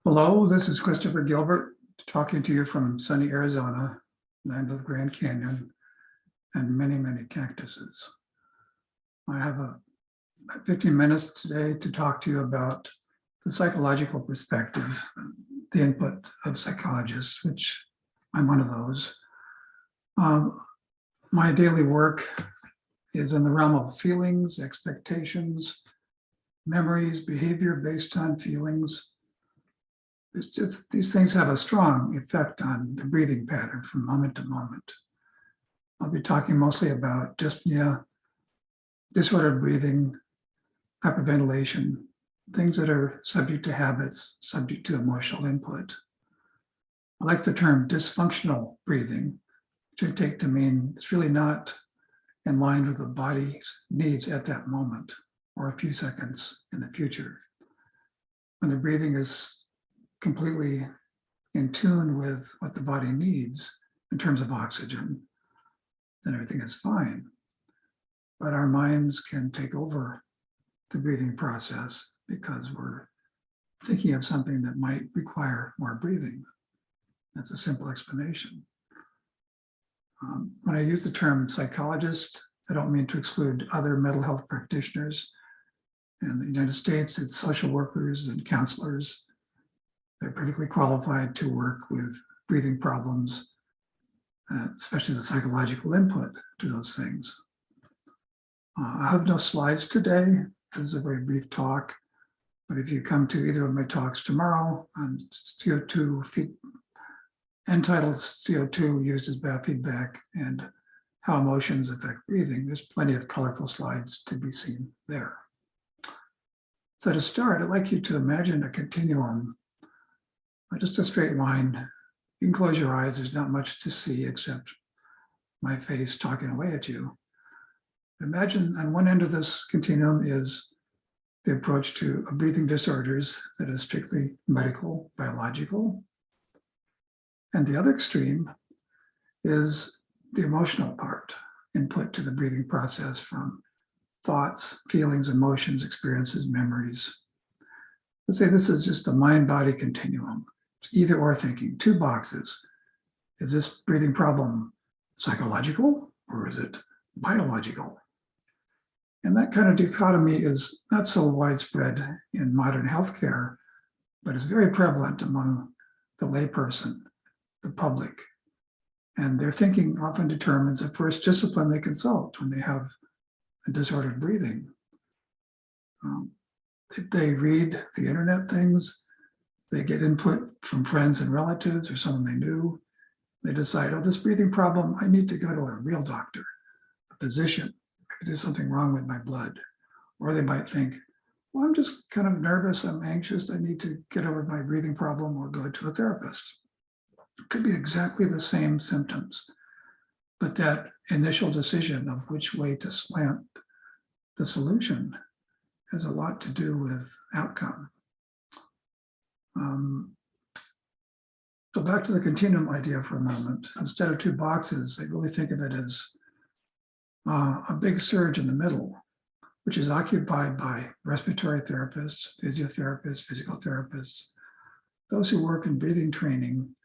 Hello, this is Christopher Gilbert talking to you from sunny Arizona, land of the Grand Canyon, and many, many cactuses. I have 15 minutes today to talk to you about the psychological perspective, the input of psychologists, which I'm one of those. My daily work is in the realm of feelings, expectations, memories, behavior based on feelings. These things have a strong effect on the breathing pattern from moment to moment. I'll be talking mostly about dyspnea, disordered breathing, hyperventilation, things that are subject to habits, subject to emotional input. I like the term dysfunctional breathing, which I take to mean it's really not in line with the body's needs at that moment or a few seconds in the future. When the breathing is completely in tune with what the body needs in terms of oxygen, then everything is fine. But our minds can take over the breathing process because we're thinking of something that might require more breathing. That's a simple explanation. When I use the term psychologist, I don't mean to exclude other mental health practitioners. In the United States, it's social workers and counselors. They're perfectly qualified to work with breathing problems, especially the psychological input to those things. I have no slides today. This is a very brief talk, but if you come to either of my talks tomorrow on CO2, entitled CO2 used as biofeedback and how emotions affect breathing, there's plenty of colorful slides to be seen there. So to start, I'd like you to imagine a continuum, just a straight line. You can close your eyes, there's not much to see except my face talking away at you. Imagine on one end of this continuum is the approach to breathing disorders that is strictly medical, biological. And the other extreme is the emotional part, input to the breathing process from thoughts, feelings, emotions, experiences, memories. Let's say this is just a mind-body continuum, either or thinking, two boxes. Is this breathing problem psychological or is it biological? And that kind of dichotomy is not so widespread in modern healthcare, but is very prevalent among the layperson, the public. And their thinking often determines the first discipline they consult when they have a disordered breathing. If they read the internet things, they get input from friends and relatives or someone they knew. They decide, oh, this breathing problem, I need to go to a real doctor, a physician. Maybe there's something wrong with my blood. Or they might think, well, I'm just kind of nervous, I'm anxious, I need to get over my breathing problem or go to a therapist. It could be exactly the same symptoms, but that initial decision of which way to slant the solution has a lot to do with outcome. So back to the continuum idea for a moment. Instead of two boxes, I really think of it as a big surge in the middle, which is occupied by respiratory therapists, physiotherapists, physical therapists, those who work in breathing training.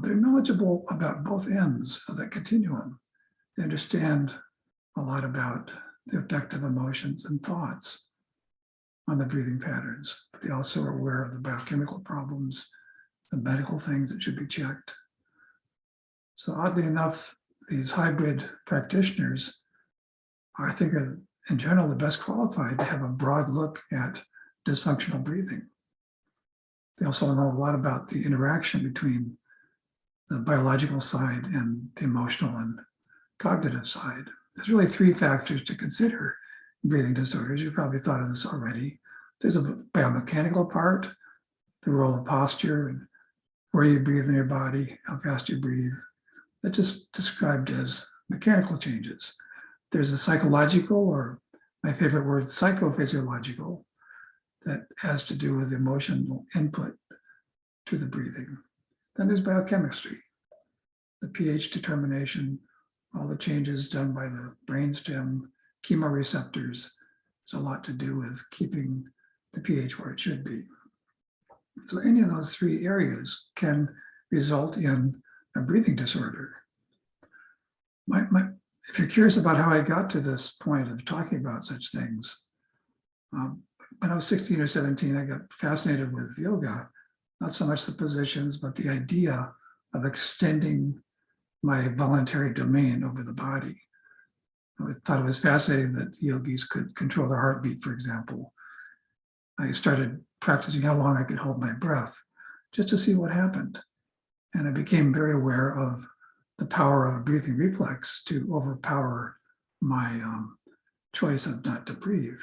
They're knowledgeable about both ends of that continuum. They understand a lot about the effect of emotions and thoughts on the breathing patterns. They also are aware of the biochemical problems, the medical things that should be checked. So oddly enough, these hybrid practitioners are, I think, in general, the best qualified to have a broad look at dysfunctional breathing. They also know a lot about the interaction between the biological side and the emotional and cognitive side. There's really three factors to consider in breathing disorders. You've probably thought of this already. There's a biomechanical part, the role of posture and where you breathe in your body, how fast you breathe. That's just described as mechanical changes. There's a psychological, or my favorite word, psychophysiological, that has to do with emotional input to the breathing. Then there's biochemistry, the pH determination, all the changes done by the brainstem, chemoreceptors. It's a lot to do with keeping the pH where it should be. So any of those three areas can result in a breathing disorder. If you're curious about how I got to this point of talking about such things, when I was 16 or 17, I got fascinated with yoga, not so much the positions, but the idea of extending my voluntary domain over the body. I thought it was fascinating that yogis could control their heartbeat, for example. I started practicing how long I could hold my breath just to see what happened. And I became very aware of the power of a breathing reflex to overpower my choice of not to breathe.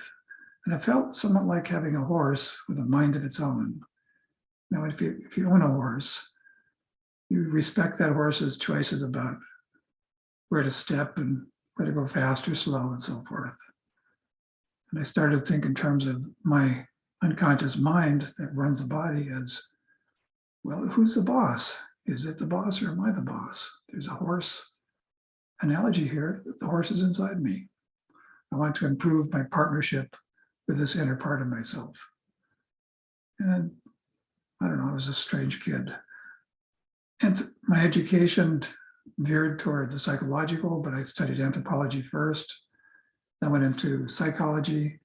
And it felt somewhat like having a horse with a mind of its own. Now, if you own a horse, you respect that horse's choices about where to step and where to go fast or slow and so forth. And I started to think in terms of my unconscious mind that runs the body as, well, who's the boss? Is it the boss or am I the boss? There's a horse analogy here. The horse is inside me. I want to improve my partnership with this inner part of myself. And I don't know, I was a strange kid. And my education veered toward the psychological, but I studied anthropology first. Then went into psychology,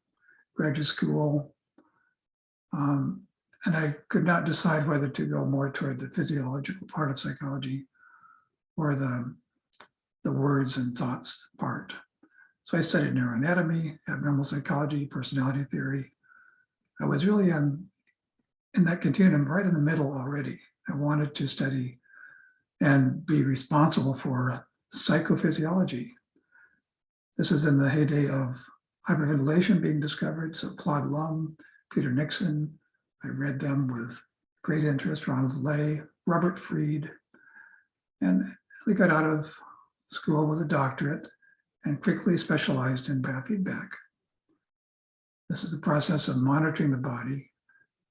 graduate school. And I could not decide whether to go more toward the physiological part of psychology or the words and thoughts part. So I studied neuroanatomy, abnormal psychology, personality theory. I was really in that continuum right in the middle already. I wanted to study and be responsible for psychophysiology. This is in the heyday of hyperventilation being discovered. So Claude Lung, Peter Nixon, I read them with great interest, Ronald Lay, Robert Fried, and they got out of school with a doctorate and quickly specialized in biofeedback. This is the process of monitoring the body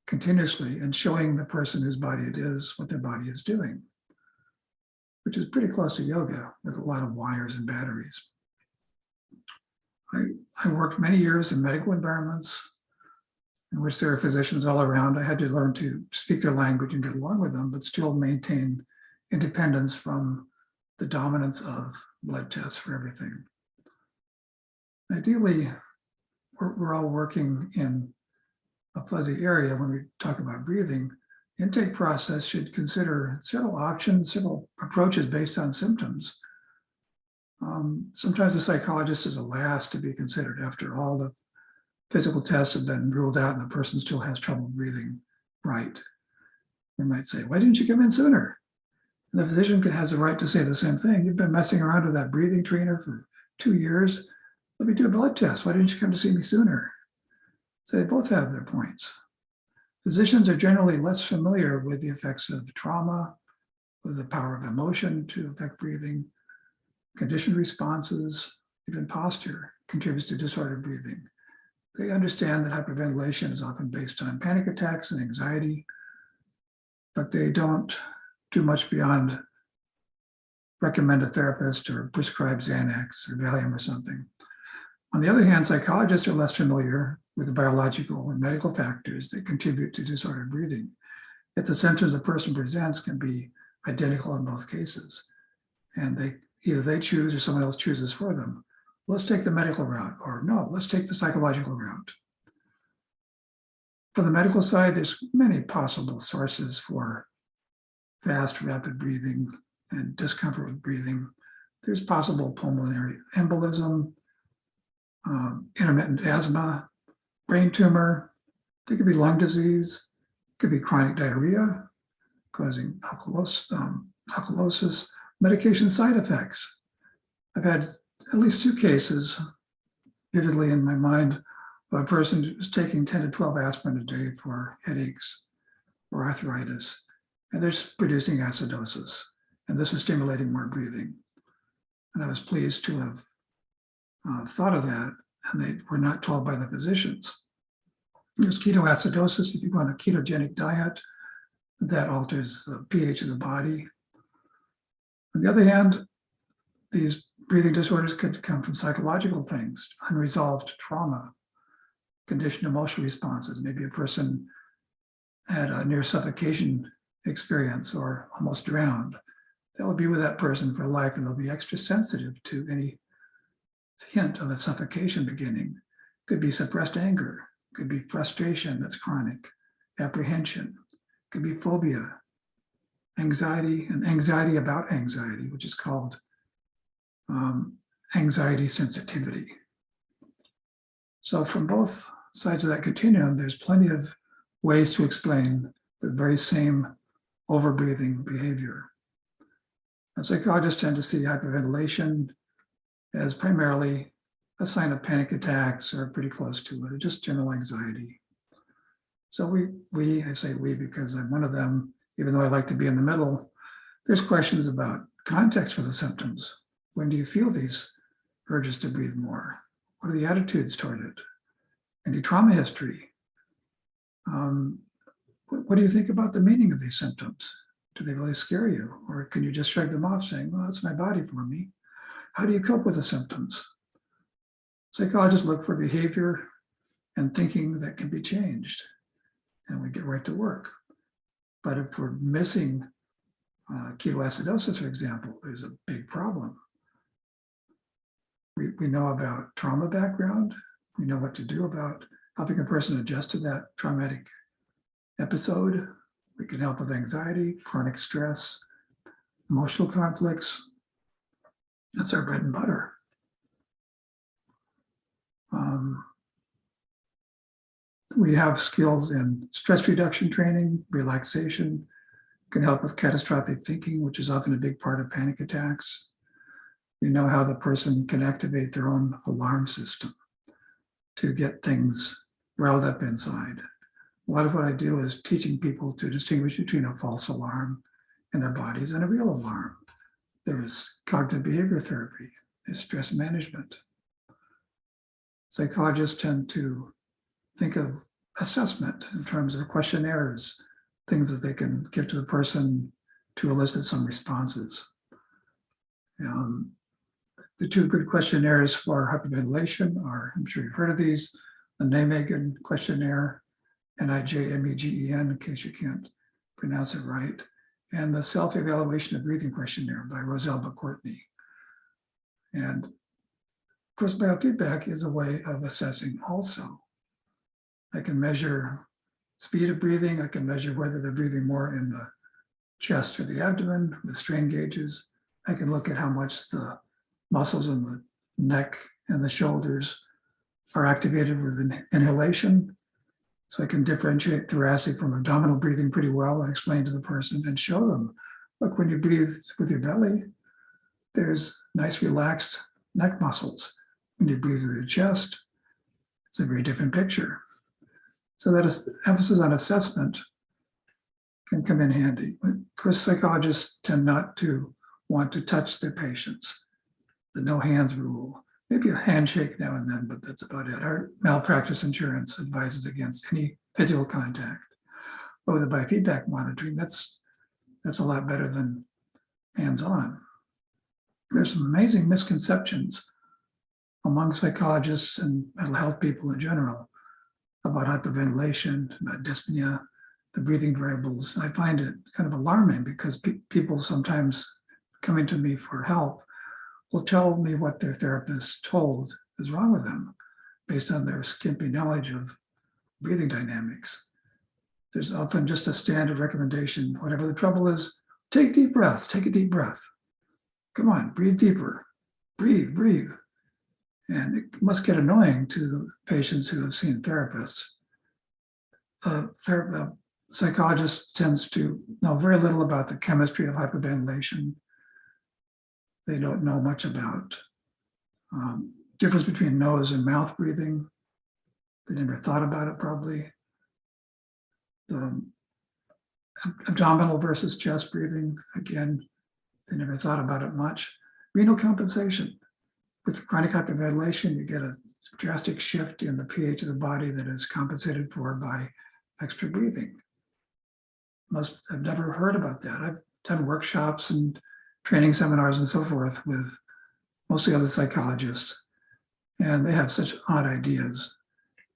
continuously and showing the person whose body it is what their body is doing, which is pretty close to yoga with a lot of wires and batteries. I worked many years in medical environments in which there are physicians all around. I had to learn to speak their language and get along with them, but still maintain independence from the dominance of blood tests for everything. Ideally, we're all working in a fuzzy area when we talk about breathing. Intake process should consider several options, several approaches based on symptoms. Sometimes the psychologist is the last to be considered after all the physical tests have been ruled out and the person still has trouble breathing right. They might say, why didn't you come in sooner? And the physician has the right to say the same thing. You've been messing around with that breathing trainer for 2 years. Let me do a blood test. Why didn't you come to see me sooner? So they both have their points. Physicians are generally less familiar with the effects of trauma, with the power of emotion to affect breathing, conditioned responses, even posture contributes to disordered breathing. They understand that hyperventilation is often based on panic attacks and anxiety, but they don't do much beyond recommend a therapist or prescribe Xanax or Valium or something. On the other hand, psychologists are less familiar with the biological and medical factors that contribute to disordered breathing. Yet the symptoms a person presents can be identical in both cases. And either they choose or someone else chooses for them. Let's take the medical route, or no, let's take the psychological route. For the medical side, there's many possible sources for fast, rapid breathing and discomfort with breathing. There's possible pulmonary embolism, intermittent asthma, brain tumor. There could be lung disease, could be chronic diarrhea causing alkalosis, medication side effects. I've had at least 2 cases vividly in my mind of a person who's taking 10 to 12 aspirin a day for headaches or arthritis, and they're producing acidosis, and this is stimulating more breathing. And I was pleased to have thought of that, and they were not told by the physicians. There's ketoacidosis. If you go on a ketogenic diet, that alters the pH of the body. On the other hand, these breathing disorders could come from psychological things, unresolved trauma, conditioned emotional responses. Maybe a person had a near suffocation experience or almost drowned, that will be with that person for life, and they'll be extra sensitive to any hint of a suffocation beginning. Could be suppressed anger, could be frustration that's chronic, apprehension, could be phobia, anxiety, and anxiety about anxiety, which is called anxiety sensitivity. So from both sides of that continuum, there's plenty of ways to explain the very same overbreathing behavior. And psychologists tend to see hyperventilation as primarily a sign of panic attacks or pretty close to it, or just general anxiety. So I say we because I'm one of them, even though I like to be in the middle. There's questions about context for the symptoms. When do you feel these urges to breathe more? What are the attitudes toward it? Any trauma history? What do you think about the meaning of these symptoms? Do they really scare you? Or can you just shrug them off saying, well, that's my body for me? How do you cope with the symptoms? Psychologists look for behavior and thinking that can be changed, and we get right to work. But if we're missing ketoacidosis, for example, there's a big problem. We know about trauma background. We know what to do about helping a person adjust to that traumatic episode. We can help with anxiety, chronic stress, emotional conflicts. That's our bread and butter. We have skills in stress reduction training, relaxation, can help with catastrophic thinking, which is often a big part of panic attacks. We know how the person can activate their own alarm system to get things riled up inside. A lot of what I do is teaching people to distinguish between a false alarm in their bodies and a real alarm. There's cognitive behavior therapy, there's stress management. Psychologists tend to think of assessment in terms of questionnaires, things that they can give to the person to elicit some responses. The two good questionnaires for hyperventilation are, I'm sure you've heard of these, the Nijmegen questionnaire, Nijmegen, in case you can't pronounce it right, and the self-evaluation of breathing questionnaire by Roselle McCourtney. And of course, biofeedback is a way of assessing also. I can measure speed of breathing. I can measure whether they're breathing more in the chest or the abdomen with strain gauges. I can look at how much the muscles in the neck and the shoulders are activated with inhalation. So I can differentiate thoracic from abdominal breathing pretty well and explain to the person and show them, look, when you breathe with your belly, there's nice relaxed neck muscles. When you breathe with your chest, it's a very different picture. So that emphasis on assessment can come in handy. Of course, psychologists tend not to want to touch their patients. The no hands rule, maybe a handshake now and then, but that's about it. Our malpractice insurance advises against any physical contact. But with the biofeedback monitoring, that's a lot better than hands-on. There's some amazing misconceptions among psychologists and mental health people in general about hyperventilation, about dyspnea, the breathing variables. I find it kind of alarming because people sometimes coming to me for help will tell me what their therapist told is wrong with them based on their skimpy knowledge of breathing dynamics. There's often just a standard recommendation, whatever the trouble is, take deep breaths, take a deep breath. Come on, breathe deeper, breathe, breathe. And it must get annoying to the patients who have seen therapists. Psychologist tends to know very little about the chemistry of hyperventilation. They don't know much about difference between nose and mouth breathing. They never thought about it probably. The abdominal versus chest breathing, again, they never thought about it much. Renal compensation. With chronic hyperventilation, you get a drastic shift in the pH of the body that is compensated for by extra breathing. I've never heard about that. I've done workshops and training seminars and so forth with mostly other psychologists, and they have such odd ideas.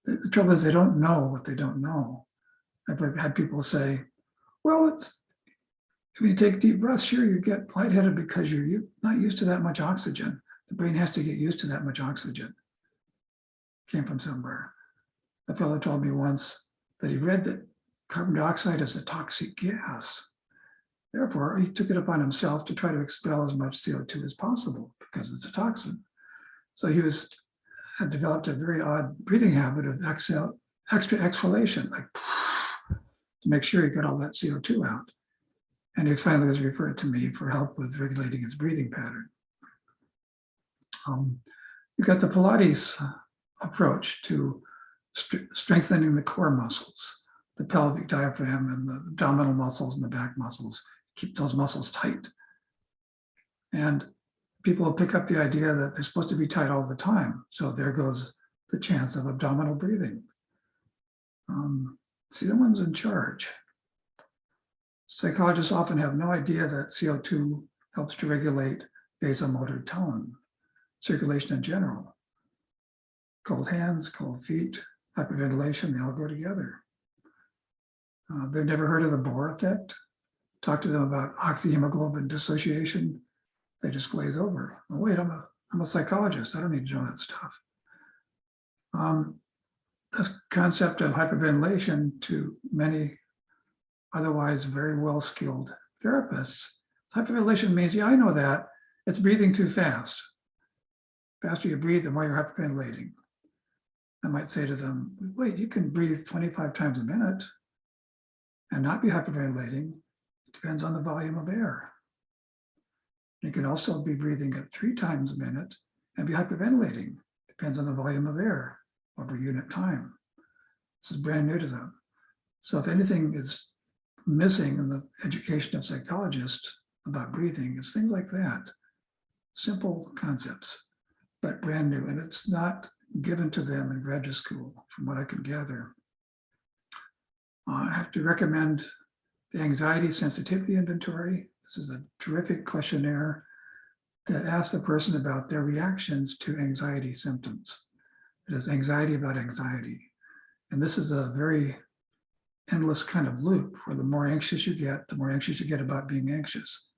The trouble is they don't know what they don't know. I've had people say, well, when you take deep breaths, sure, you get lightheaded because you're not used to that much oxygen. The brain has to get used to that much oxygen. Came from somewhere. A fellow told me once that he read that carbon dioxide is a toxic gas. Therefore, he took it upon himself to try to expel as much CO2 as possible because it's a toxin. So he had developed a very odd breathing habit of extra exhalation, like to make sure he got all that CO2 out. And he finally was referred to me for help with regulating his breathing pattern. You've got the Pilates approach to strengthening the core muscles, the pelvic diaphragm and the abdominal muscles and the back muscles. Keep those muscles tight. And people will pick up the idea that they're supposed to be tight all the time. So there goes the chance of abdominal breathing. See, the one's in charge. Psychologists often have no idea that CO2 helps to regulate vasomotor tone, circulation in general. Cold hands, cold feet, hyperventilation, they all go together. They've never heard of the Bohr effect. Talk to them about oxyhemoglobin dissociation, they just glaze over. Oh, wait, I'm a psychologist. I don't need to know that stuff. This concept of hyperventilation to many otherwise very well-skilled therapists, hyperventilation means, yeah, I know that. It's breathing too fast. The faster you breathe, the more you're hyperventilating. I might say to them, wait, you can breathe 25 times a minute and not be hyperventilating. It depends on the volume of air. You can also be breathing at 3 times a minute and be hyperventilating. Depends on the volume of air over unit time. This is brand new to them. So if anything is missing in the education of psychologists about breathing, it's things like that. Simple concepts, but brand new. And it's not given to them in graduate school, from what I can gather. I have to recommend the anxiety sensitivity inventory. This is a terrific questionnaire that asks the person about their reactions to anxiety symptoms. It is anxiety about anxiety. And this is a very endless kind of loop where the more anxious you get, the more anxious you get about being anxious.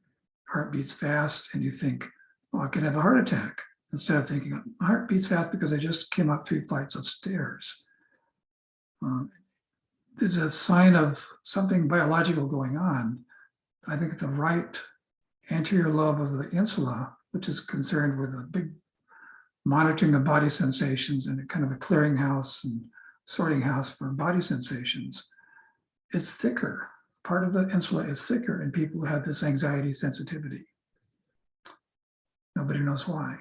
Heart beats fast and you think, oh, I could have a heart attack. Instead of thinking, my heart beats fast because I just came up 3 flights of stairs. There's a sign of something biological going on. I think the right anterior lobe of the insula, which is concerned with a big monitoring of body sensations and a kind of a clearinghouse and sorting house for body sensations, it's thicker. Part of the insula is thicker in people who have this anxiety sensitivity. Nobody knows why.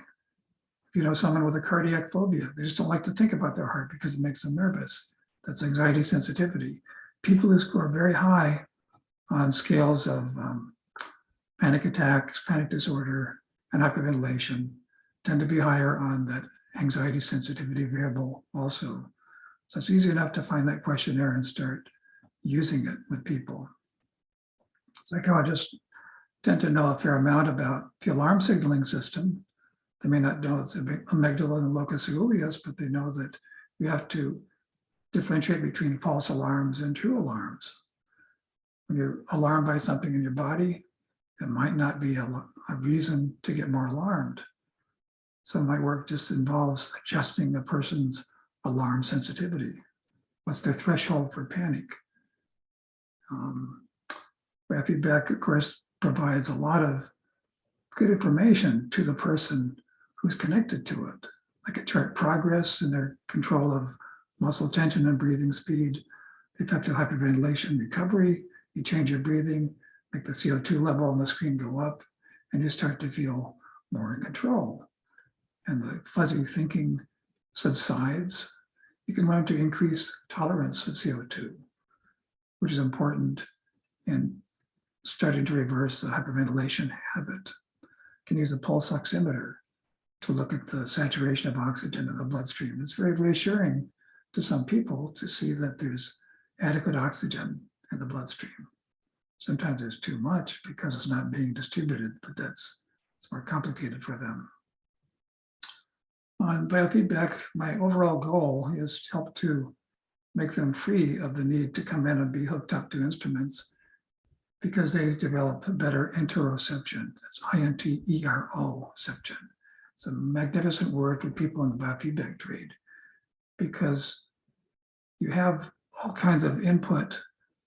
If you know someone with a cardiac phobia, they just don't like to think about their heart because it makes them nervous. That's anxiety sensitivity. People who score very high on scales of panic attacks, panic disorder, and hyperventilation tend to be higher on that anxiety sensitivity variable also. So it's easy enough to find that questionnaire and start using it with people. Psychologists tend to know a fair amount about the alarm signaling system. They may not know it's the amygdala and locus coeruleus, but they know that you have to differentiate between false alarms and true alarms. When you're alarmed by something in your body, it might not be a reason to get more alarmed. Some of my work just involves adjusting a person's alarm sensitivity. What's their threshold for panic? Feedback, of course, provides a lot of good information to the person who's connected to it. I can chart progress in their control of muscle tension and breathing speed, effective hyperventilation recovery. You change your breathing, make the CO2 level on the screen go up, and you start to feel more in control. And the fuzzy thinking subsides. You can learn to increase tolerance of CO2, which is important in starting to reverse the hyperventilation habit. You can use a pulse oximeter to look at the saturation of oxygen in the bloodstream. It's very reassuring to some people to see that there's adequate oxygen in the bloodstream. Sometimes there's too much because it's not being distributed, but it's more complicated for them. On biofeedback, my overall goal is to help to make them free of the need to come in and be hooked up to instruments, because they develop a better interoception. That's interoception. It's a magnificent word for people in the biofeedback trade, because you have all kinds of input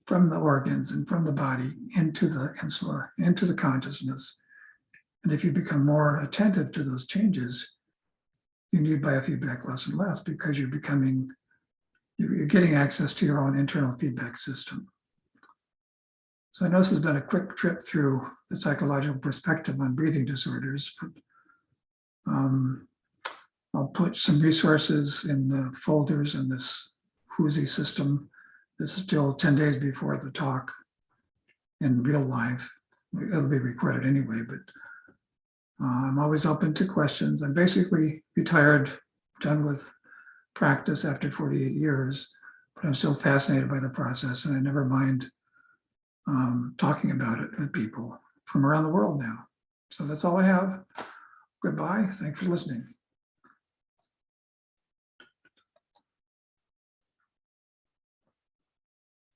from the organs and from the body into the insula, into the consciousness. And if you become more attentive to those changes, you need biofeedback less and less, because you're getting access to your own internal feedback system. So I know this has been a quick trip through the psychological perspective on breathing disorders, but I'll put some resources in the folders in this Whoozy system. This is still 10 days before the talk in real life. It'll be recorded anyway, but I'm always open to questions. I'm basically retired, done with practice after 48 years, but I'm still fascinated by the process, and I never mind talking about it with people from around the world now. So that's all I have. Goodbye. Thanks for listening.